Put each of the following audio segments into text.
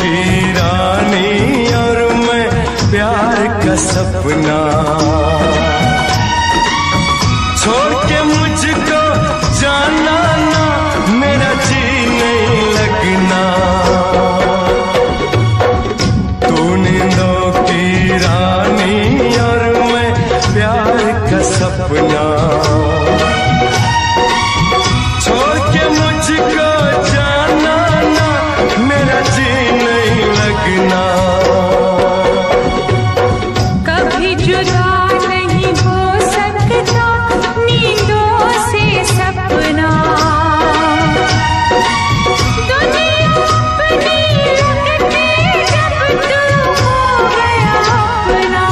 की रानी और मैं प्यार का सपना, छोड़ के मुझको जाना ना, मेरा जी नहीं लगना। तू नींदों की रानी और मैं प्यार का सपना, छोड़ के मुझको जाना ना, मेरा जी नहीं लगना। कभी जुदा नहीं हो सकता नींदों से सपना, दुनिया अपनी लगती जब तू हो गया अपना।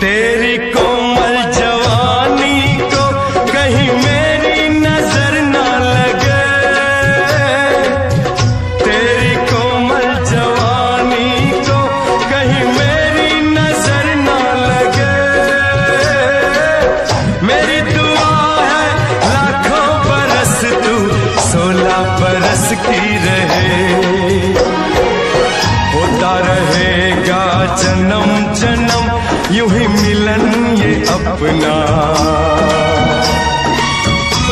तेरी कोमल जवानी को कहीं मेरी नजर ना लगे, तेरी कोमल जवानी को कहीं मेरी नजर ना लगे। मेरी दुआ है लाखों बरस तू 16 बरस की रहे, होता रहेगा जन्म जन्म यूं ही मिलन ये अपना।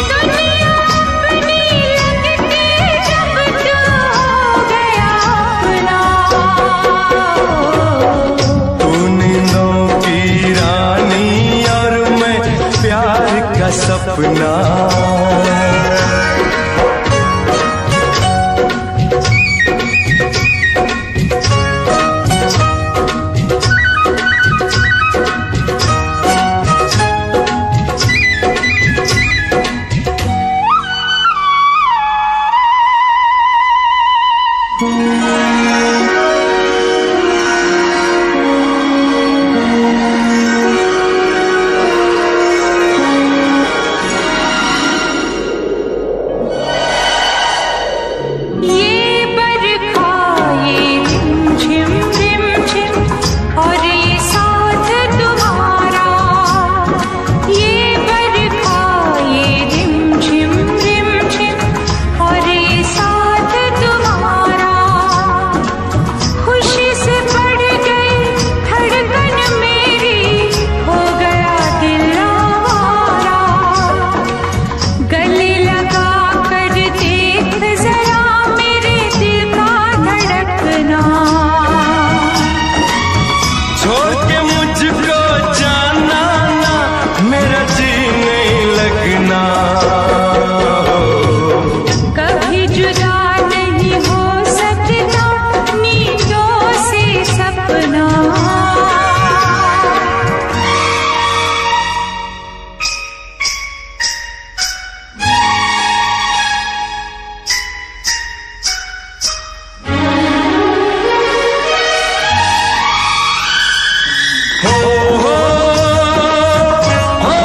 दुनिया अपनी लगती जब तू हो गया अपना। तू नींदों की रानी और मैं प्यार का सपना, ये बरखा ये रिमझिम रिमझिम और ये साथ तुम्हारा, ये बरखा ये रिमझिम रिमझिम और ये साथ तुम्हारा। खुशी से बढ़ गई धड़कन मेरी, हो गया दिल आवारा। गले लगा कर देख जरा मेरे दिल का धड़कना, छोड़ के मुझको जाना ना, मेरा जी नहीं लगना। कभी जुदा नहीं हो सकता नींदों से सपना। हो हो हो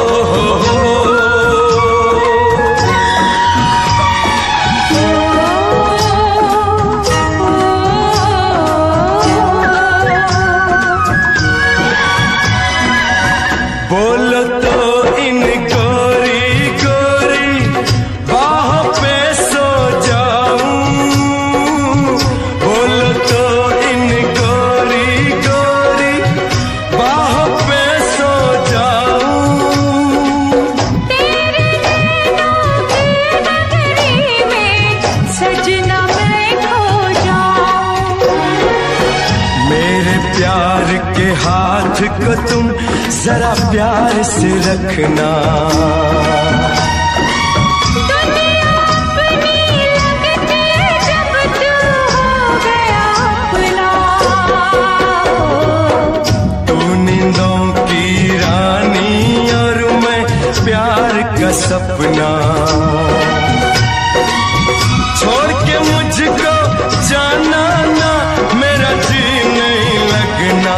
हो बोलो तो इन गोरी गोरी बाहों पे सो जाऊं, बोलो तो इन गोरी गोरी बाहों पे सो जाऊं। तेरे नैनों की नगरी में सजना मैं खो जाऊं। मेरे प्यार के हाथ को तुम जरा प्यार से रखना, दुनिया अपनी लगती जब तू हो गया अपना। तू नींदों की रानी और मैं का सपना, छोड़ के मुझको जाना ना, मेरा जी नहीं लगना।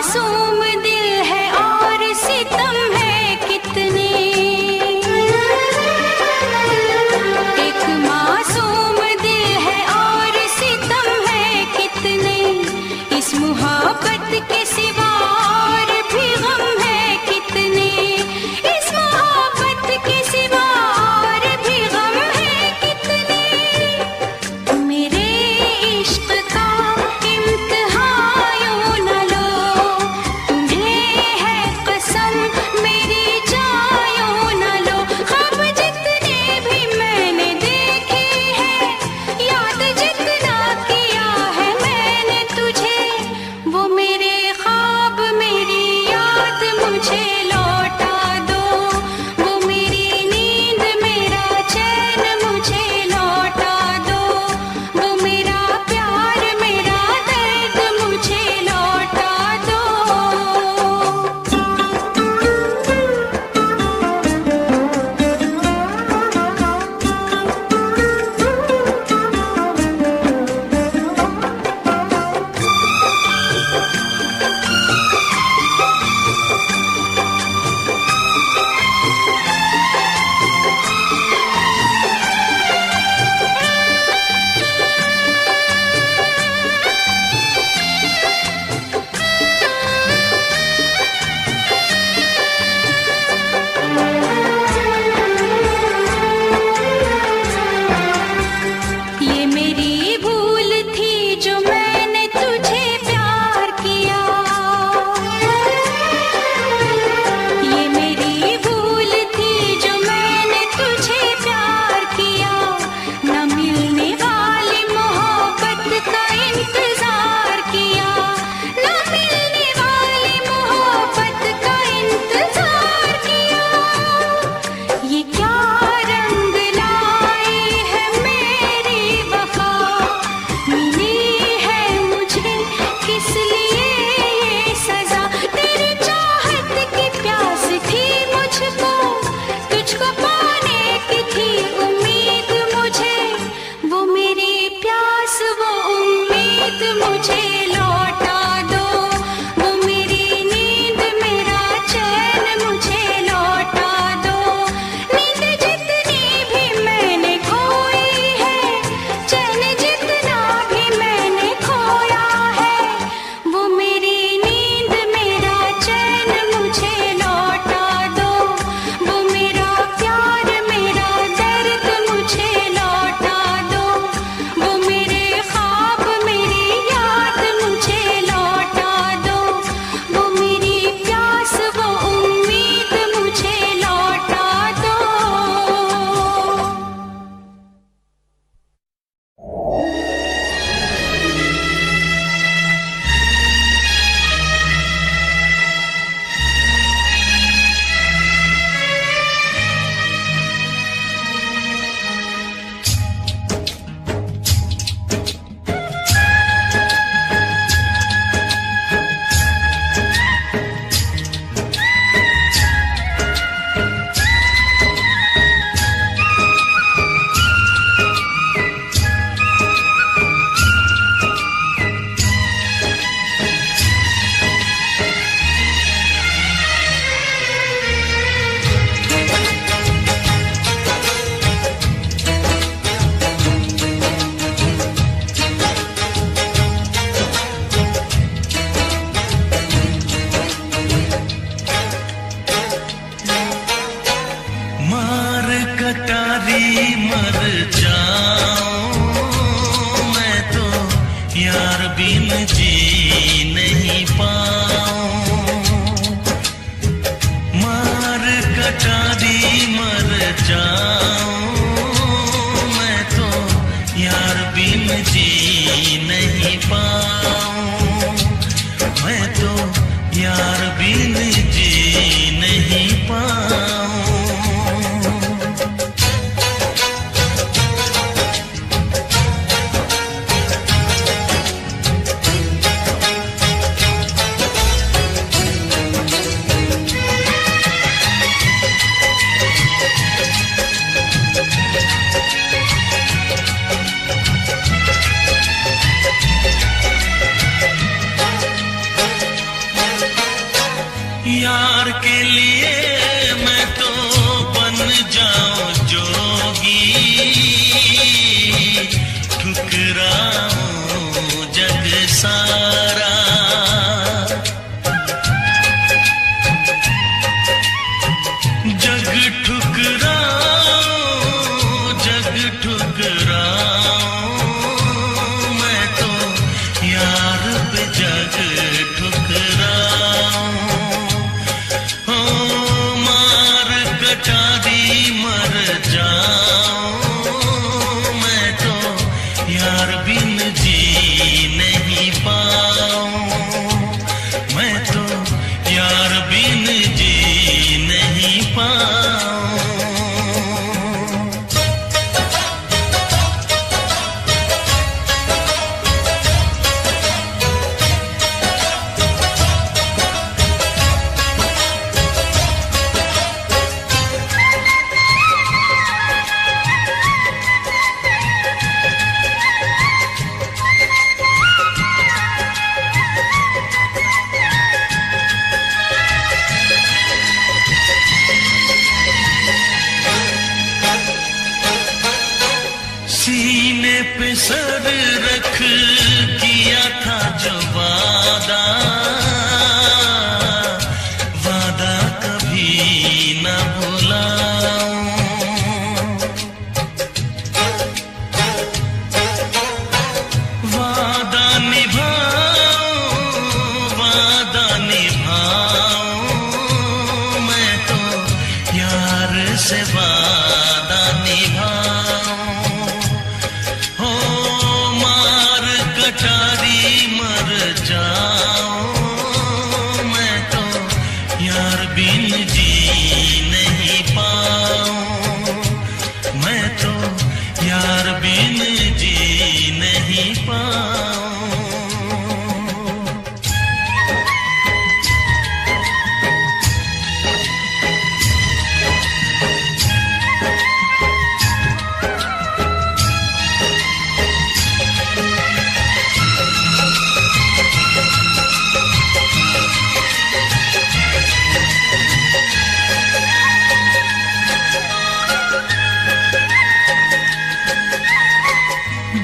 मासूम दिल है और सितम है कितने, एक मासूम दिल है और सितम है कितने, इस मोहब्बत के सिवा और भी गम है कितने, इस मोहब्बत के सिवा और भी गम है कितने। मेरे इश्क का इम्तिहान यूं न लो, तुम्हें है कसम मेरी जान यूं न लो। ख्वाब जितने भी मैंने देखे हैं, याद जितना किया है मैंने तुझे, वो मेरे ख्वाब मेरी याद मुझे लौटा दो, वो मेरी नींद मेरा चैन मुझे लौटा दो, वो मेरा प्यार मेरा दर्द मुझे लौटा दो। ये मेरी भूल थी जो मैंने तुझे प्यार किया, ये मेरी भूल थी जो मैंने तुझे प्यार किया, न मिलने वाली मोहब्बत का इंतजार किया, न मिलने वाली मोहब्बत का इंतजार किया। ये क्या रंग लाई है मेरी वफा, मिली है मुझे किस लिए ये सजा, तेरी चाहत की प्यास थी मुझको, तुझको पाने की थी उम्मीद मुझे, वो मेरी प्यास वो उम्मीद मुझे लौटा दो, वो मेरी नींद मेरा चैन मुझे लौटा दो। नींद जितनी भी मैंने खोई है, चैन जितना भी मैंने खोया है, वो मेरी नींद मेरा चैन मुझे लौटा दो, वो मेरा प्यार मेरा दर्द मुझे लौटा दो, वो मेरे ख्वाब मेरी याद मुझे लौटा दो, वो मेरी प्यास वो उम्मीद मुझे लौटा दो। मार कटारी मर जाऊं मैं तो, यार बिन जी नहीं पाऊं। मार कटारी मर जाऊं मैं तो, यार बिन जी नहीं पाऊं। मैं तो यार बिन जी नहीं पाऊं। यार के लिए मैं तो बन जाऊं जोगी, ठुकराऊं जग सारा। जग ठुकराऊं, जग ठुकराऊं, मैं तो यार पे जग ठुकराऊं। हो मार कटारी मर जाऊं, मैं तो यार बिन जी नहीं पाऊं। मैं तो यार बिन जी नहीं पाऊं। सीने पे सर रख किया था जो वादा, वादा कभी न भुलाऊं। वादा निभाऊं, वादा निभाऊं, मैं तो यार से वादा निभाऊं। हो मार कटारी मर जाऊं, मैं तो यार बिन जी नहीं पाऊं। मैं तो यार बिन जी नहीं पाऊं।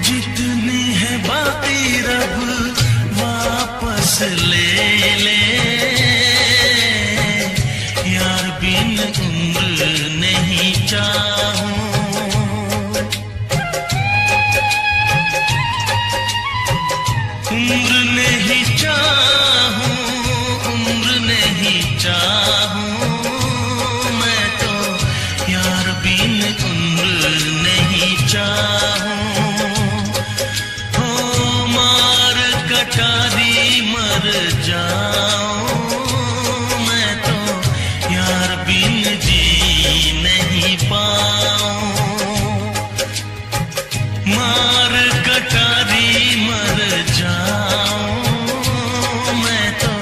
जितनी है बाकी रब वापस ले ले, यार बिन उम्र नहीं चाहूं। उम्र नहीं चाहूं, उम्र नहीं चाहूं, मैं तो यार बिन उम्र नहीं चाहूं। हो मार कटारी मर जाऊं, मैं तो यार बिन जी नहीं पाऊं। मार कटारी मर जाऊं, मैं तो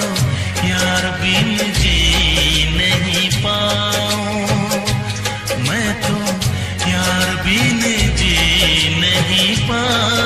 यार बिन जी नहीं पाऊं। मैं तो यार बिन जी नहीं पाऊं।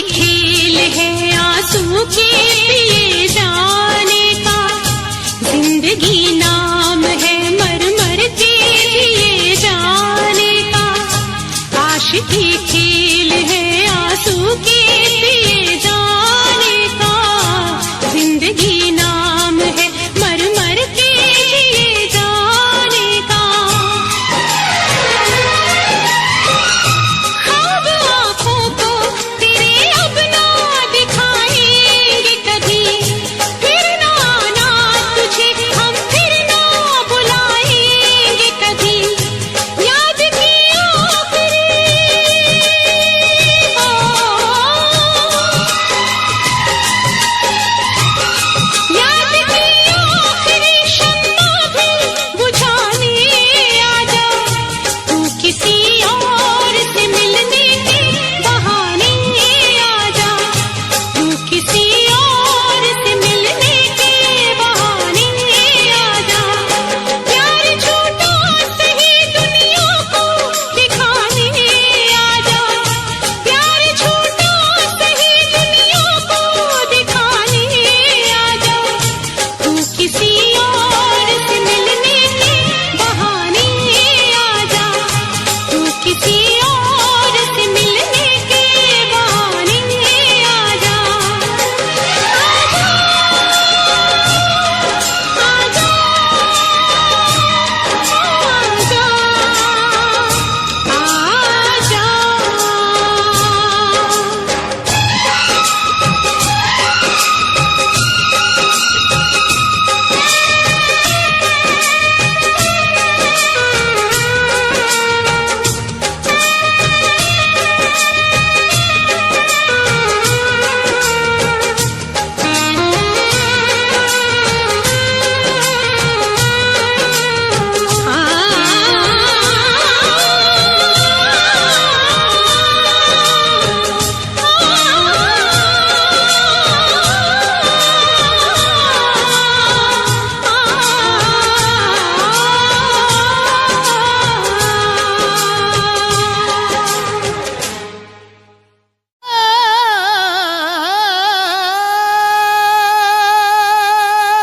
खेल है आंसू के पिए जाने का, जिंदगी नाम है मर मर के जिए जाने का। आशिकी खेल है आंसू के पिए जाने का, जिंदगी नाम है मर मर के जिए जाने का। ख्वाब आँखों को तेरे अब ना दिखाएंगे कभी, फिर ना आना तुझे हम फिर ना बुलाएंगे कभी। याद की आखिरी याद की आखिरी शम्मा भी बुझाने आजा, तू किसी और से मिलने के बहाने आजा, तू किसी और से मिलने के बहाने आजा। प्यार झूठा सही दुनिया को दिखाने आजा, प्यार झूठा सही दुनिया को दिखाने आजा, तू किसी और से मिलने के बहाने आजा, तू किसी और से मिलने के बहाने आजा। आजा आजा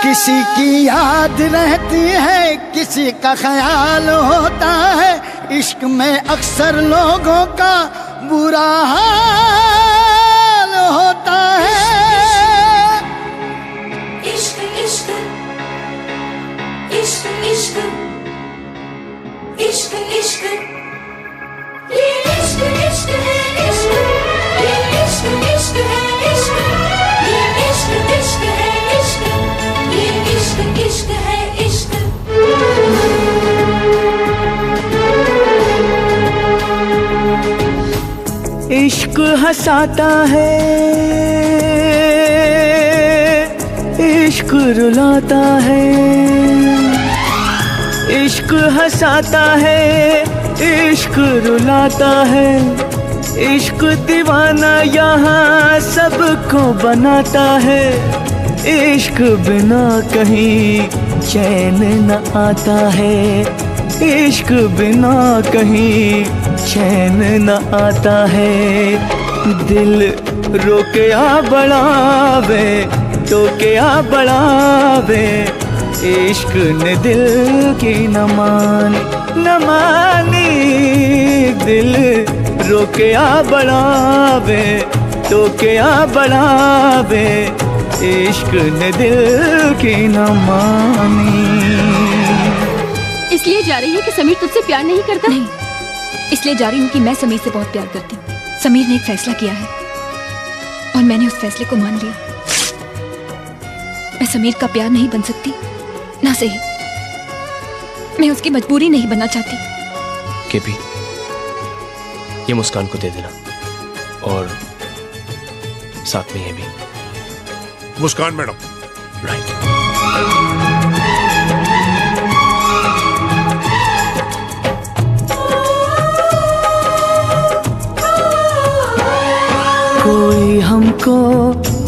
किसी की याद रहती है, किसी का ख्याल होता है, इश्क में अक्सर लोगों का बुरा हाल होता है। इश्क इश्क इश्क इश्क इश्क इश्क ये इश्क इश्क है इश्क, ये इश्क इश्क है इश्क, ये इश्क इश्क है इश्क, ये इश्क इश्क है इश्क। इश्क हंसाता है, इश्क रुलाता है, इश्क हंसाता है, इश्क रुलाता है, इश्क दीवाना यहाँ सबको बनाता है। इश्क बिना कहीं चैन न आता है, इश्क बिना कहीं चैन न आता है। दिल रोके आ बढ़ावे, टोके आ बढ़ावे, इश्क ने दिल की न मानी। दिल रोके आ बढ़ावे, टोके आ बढ़ावे, इश्क ने दिल की न मानी। इसलिए जा रही है कि समीर तुझसे प्यार नहीं करता? नहीं, इसलिए जा रही हूँ कि मैं समीर से बहुत प्यार करती हूँ। समीर ने एक फैसला किया है और मैंने उस फैसले को मान लिया। मैं समीर का प्यार नहीं बन सकती, ना सही मैं उसकी मजबूरी नहीं बनना चाहती। केपी, ये मुस्कान को दे देना और साथ में ये भी। मुस्कान मैडम। राइट। कोई हमको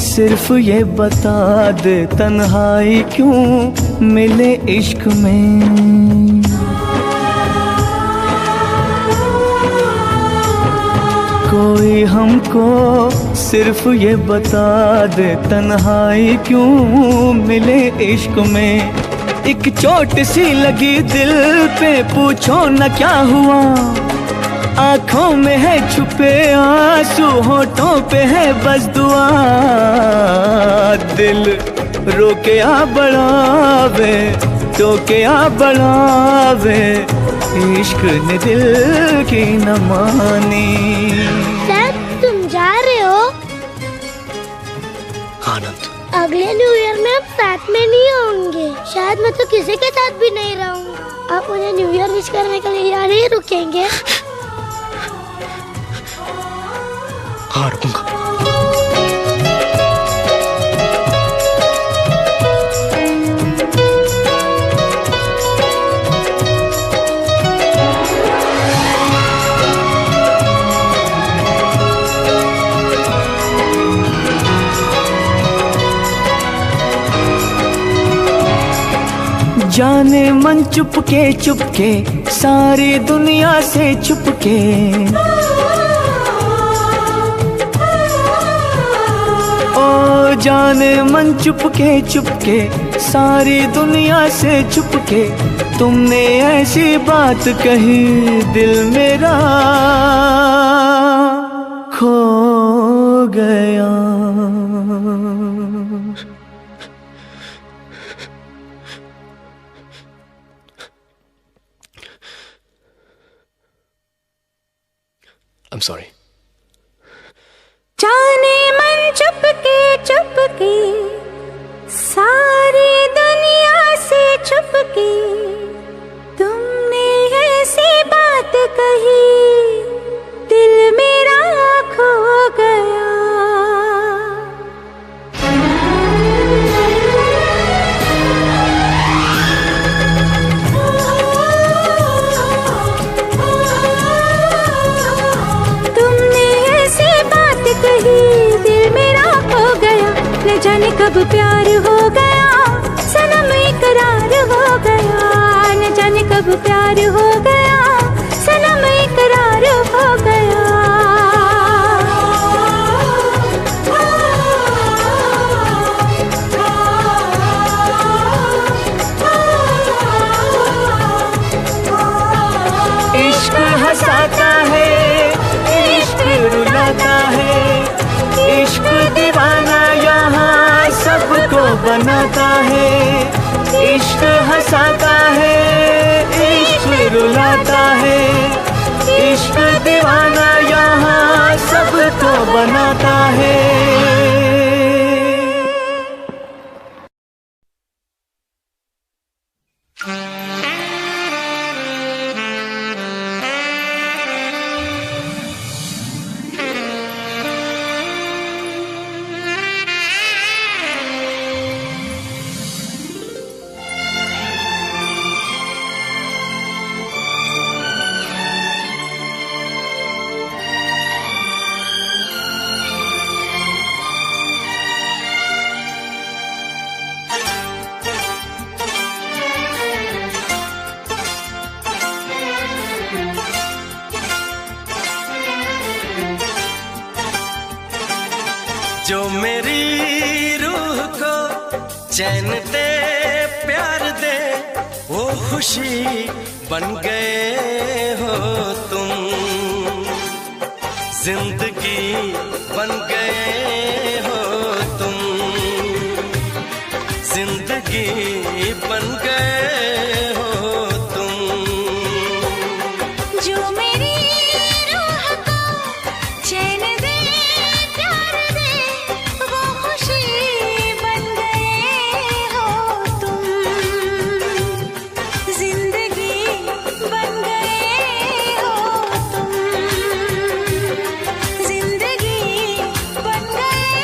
सिर्फ ये बता दे, तन्हाई क्यों मिले इश्क में। कोई कोई हमको सिर्फ ये बता दे तन्हाई क्यों मिले इश्क में। एक चोट सी लगी दिल पे पूछो न क्या हुआ, आंखों में है छुपे आंसू होठों पे है बस दुआ। दिल रोके आ बढ़ावे टोके आ बढ़ावे, इश्क ने दिल की न मानी। सर तुम जा रहे हो? आनंद, अगले न्यू ईयर में हम साथ में नहीं होंगे, शायद मैं तो किसी के साथ भी नहीं रहूंगा। आप मुझे न्यू ईयर विश करने के लिए यहाँ नहीं रुकेंगे? हाँ रुकूंगा। जाने मन चुपके सारी दुनिया से छुपके, ओ जाने मन चुपके सारी दुनिया से छुपके, तुमने ऐसी बात कही दिल मेरा खो गया। I'm sorry. जाने मन चुपके सारी दुनिया से छुपके, तुमने ऐसी बात कही दिल मेरा खो गया। दिल मेरा खो गया, न जाने कब प्यार हो गया, सनम इकरार हो गया। न जाने कब प्यार हो गया, सनम इकरार हो गया। इश्क हंसाता है, इश्क रुलाता है, इश्क दीवाना यहाँ सबको बनाता है। इश्क हंसाता है, इश्क रुलाता है, इश्क दीवाना यहाँ सबको बनाता है। जो मेरी रूह को चैन दे प्यार दे, वो खुशी बन गए हो तुम। जिंदगी बन गए हो तुम, जिंदगी बन गए हो तुम। जो मेरी रूह को चैन दे प्यार दे, वो खुशी बन गए हो तुम। जिंदगी बन गए हो तुम, जिंदगी बन गए।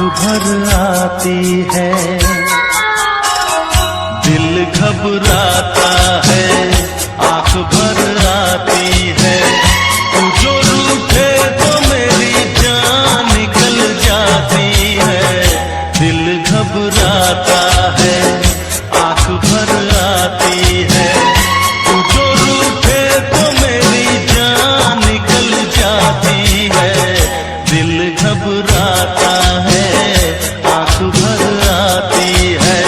भर आती है, दिल घबराता है, आंख भर आती है। तू जो रूठे तो मेरी जान निकल जाती है, दिल घबराता है, आंख भर आती है। तू जो रूठे तो मेरी जान निकल जाती है, दिल घबराता है, आंख भर आती है।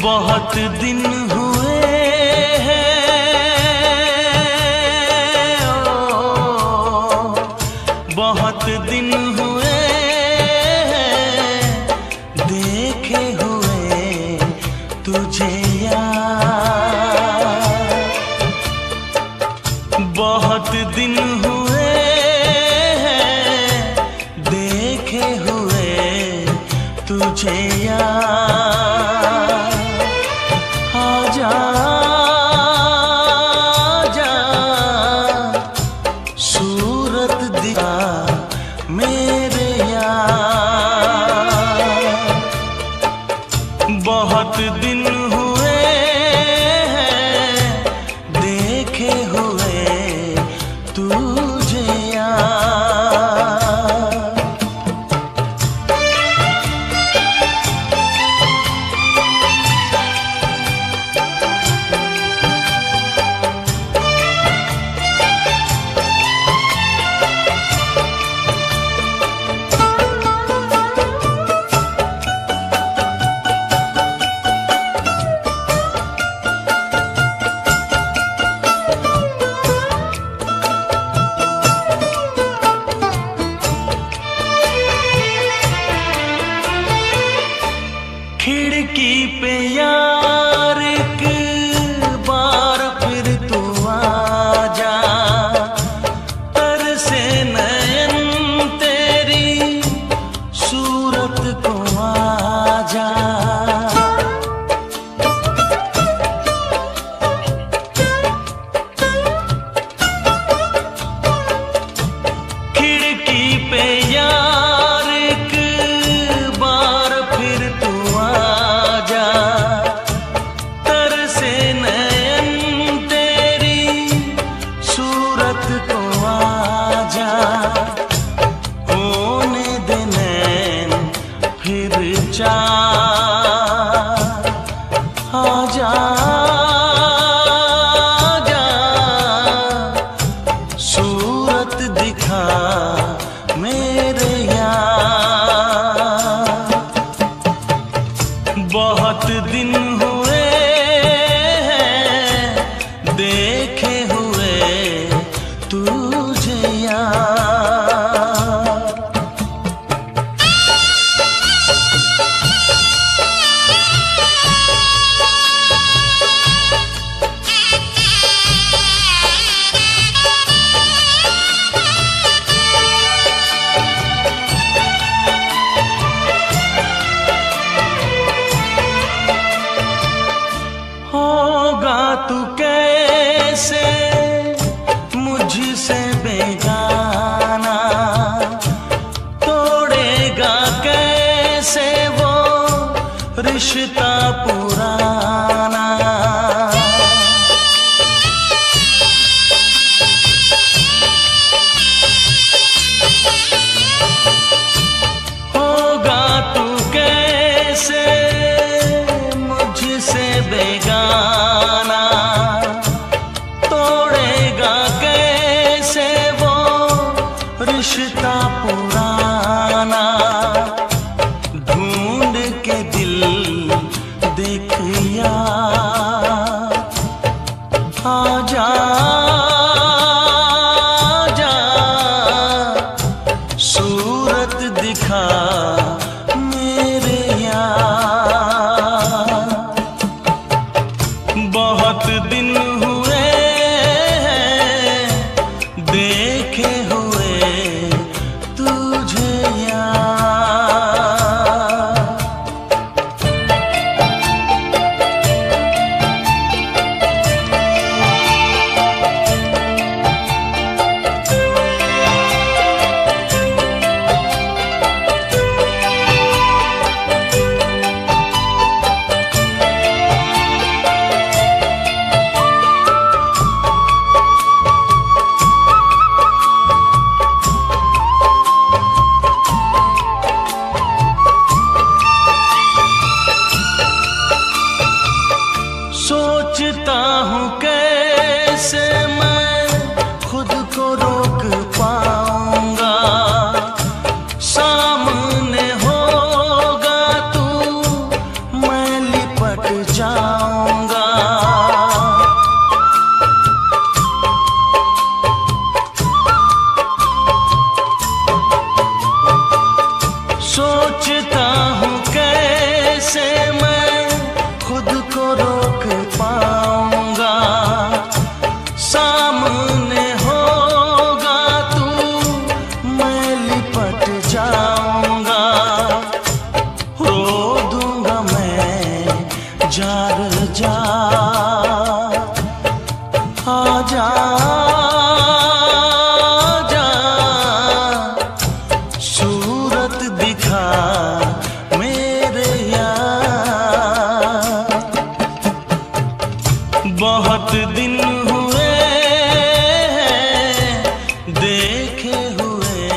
बहुत दिन हुए हैं, बहुत दिन हुए हैं देखे हुए तुझे यार। बहुत दिन हुए हैं देखे हुए तुझे यार। आजा आजा सूरत दिखा मेरे यार। बहुत दिन हुए हैं देखे हुए तुझे यार। मुझसे बेगाना, तोड़ेगा कैसे वो रिश्ता पुराना। होगा तू कैसे मुझसे बेगाना, तोड़ेगा कैसे वो रिश्ता पुराना। ढूंढ के दिल देख यार, आजा आजा, सूरत दिखा मेरे यार। बहुत दिन हुए देखे हुए तुझे यार। सोचता हूँ कैसे मैं खुद को रोक पाऊंगा, सामने होगा तू मैं लिपट जाऊंगा। सोचता हूँ कैसे मैं खुद को रोक पाऊंगा, सामने होगा तू मैं लिपट जाऊंगा। रो दूंगा मैं जार जा, आजा आजा, सूरत दिखा मेरे यार। बहुत दिन हुए देखे हुए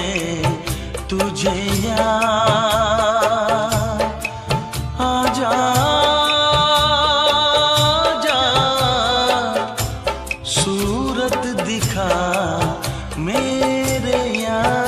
तुझे यार। आजा आजा, सूरत दिखा मेरे यार।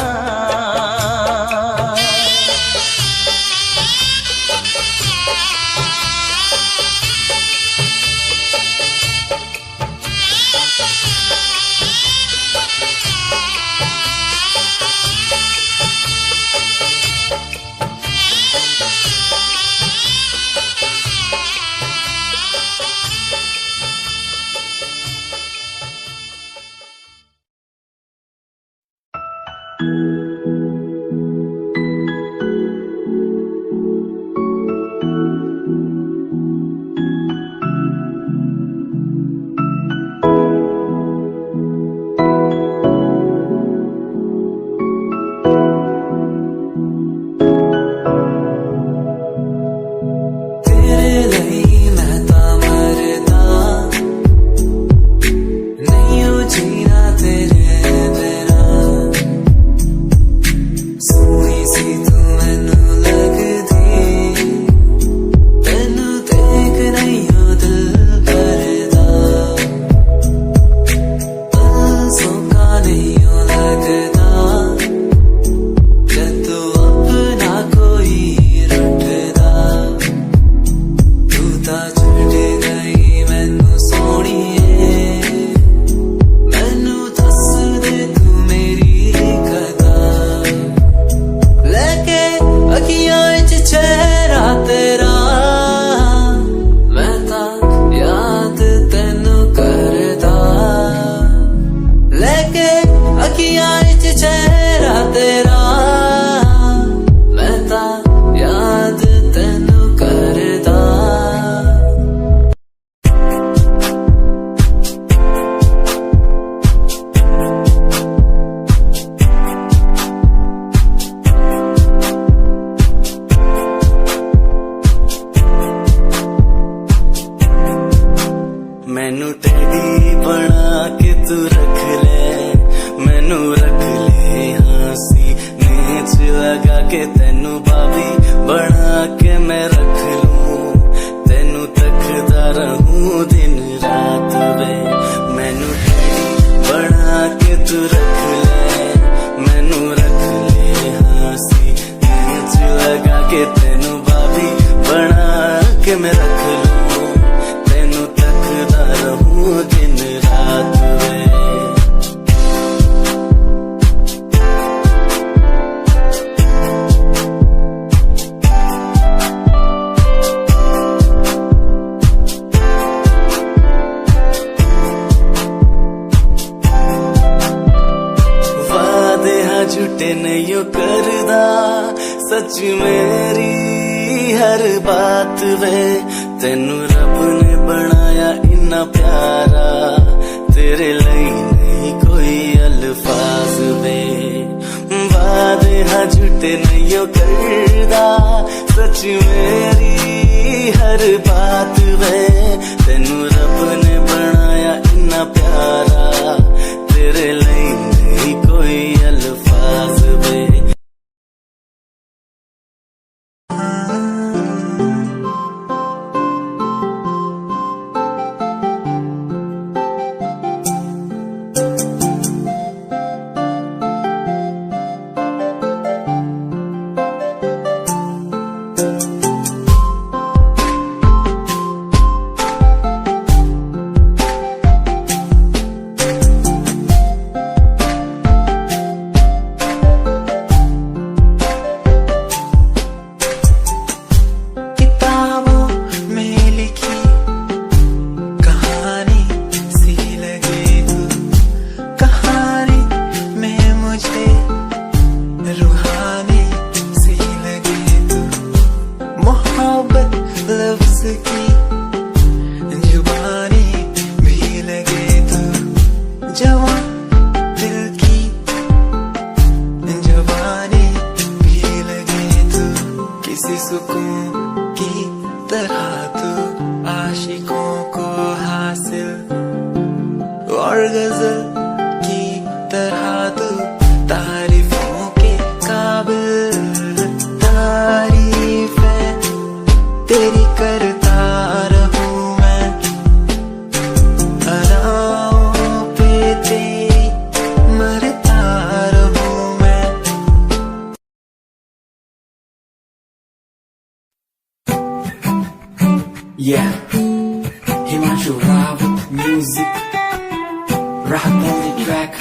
तू रख ले मैनू रख ले हासी च लगा के तेनू भाभी बना के मैं रख लूं तेनू तकदा रहूं दिन रात वे झूठे नहीं करदा सच मेरी हर बात वे तेनू रब ने बनाया इन्ना प्यारा तेरे लिए नहीं कोई अल्फाज वे वादे हाँ झूठे नहीं करदा सच मेरी हर बात वे तेनू रब ने बनाया इन्ना प्यारा तेरे लिए नहीं कोई अल्फाज वे Yeah, Himanshu Rao music, rap on the track.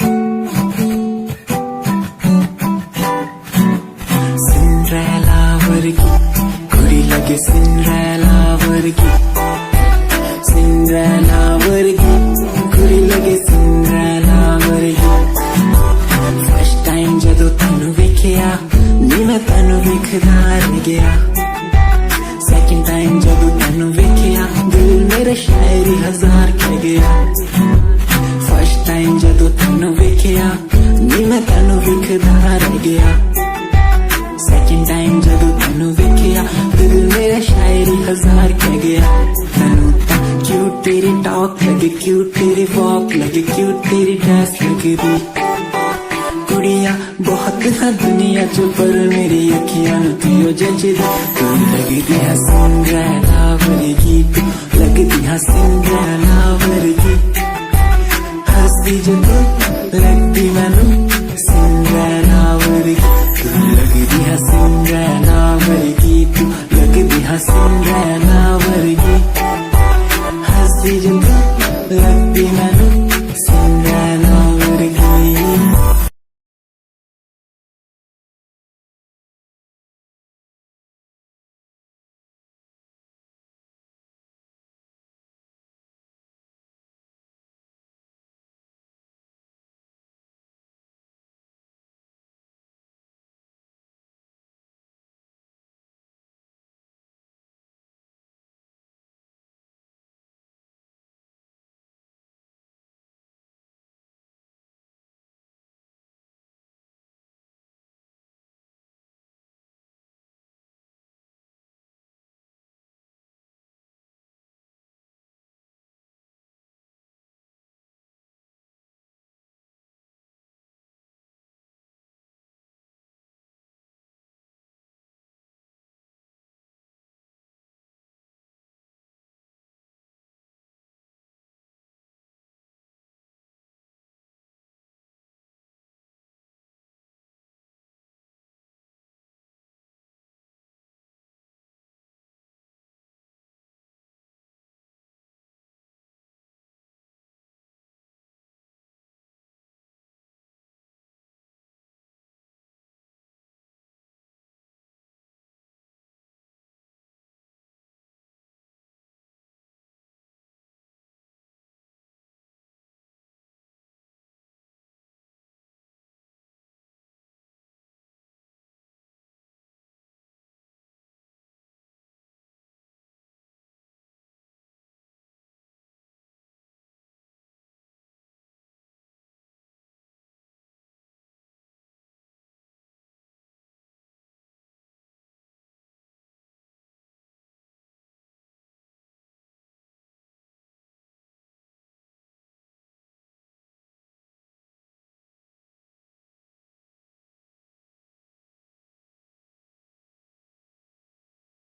Cinderella vargi, kudi lage Cinderella vargi. Cinderella vargi, kudi lage Cinderella vargi. First time jadoo tanu vekhya, ni main tanu vekhda reh gaya. Second time जब तैनू वेखिया दिल मेरा शायरी हजार कह गया First time जब तैनू वेखिया नी मैं तैनू वेखदा रह गया Second time जब तैनू वेखिया दिल मेरा शायरी हजार कह गया तैनू ता क्यूट तेरी टॉक लगे क्यूट तेरी वॉक लगे क्यूट तेरी ड्रेस लगे दी कुड़िया बहुत है दुनिया च पर मेरी अखियां तुझो जचदी तू लगदी है सिंड्रेला वर्गी तू लगदी है सिंड्रेला वर्गी हंसदी जो तू